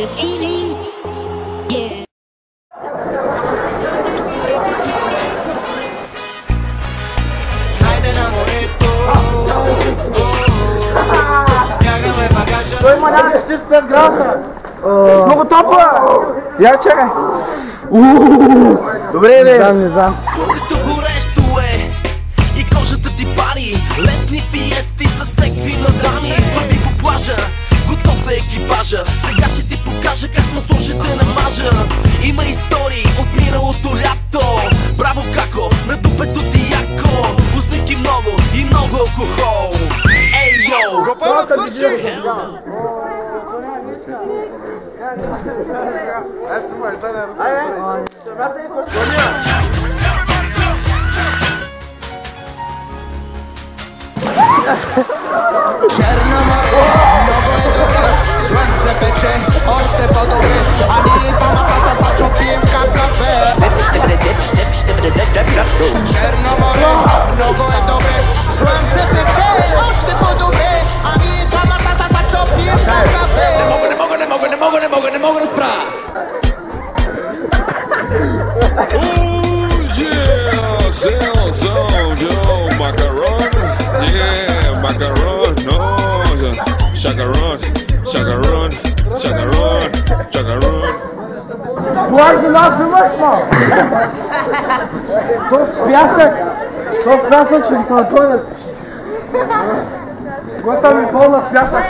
good feeling. Yeah. Хайде на морето, стягаме багажа. Той има няма 45 градуса. Много топло е. Я чакай. Добре, бе. Не знам. Слънцето горещо е и кожата ти пари. Летни фиести с секви на дами. Върви по плажа, готов е екипажа. Сега ще ти покажа как с масло ще те намажа. Има истории от миналото лято. Браво како, на дупето ти яко. Усмивки много и много алкохол. Ей, йоу! Гопа, свърши! Черно море, много е добре, слънце пече, още по-добре, а ние двамата са чупим как кафе. Черно море, много е добре, слънце пече, още по-добре, а ние двамата са чупим как кафе. Не мога да спра. Плаж до нас имаш, мал. То с пясък. То с пясък ще ми се натойнат. Гота ми пълна с пясък.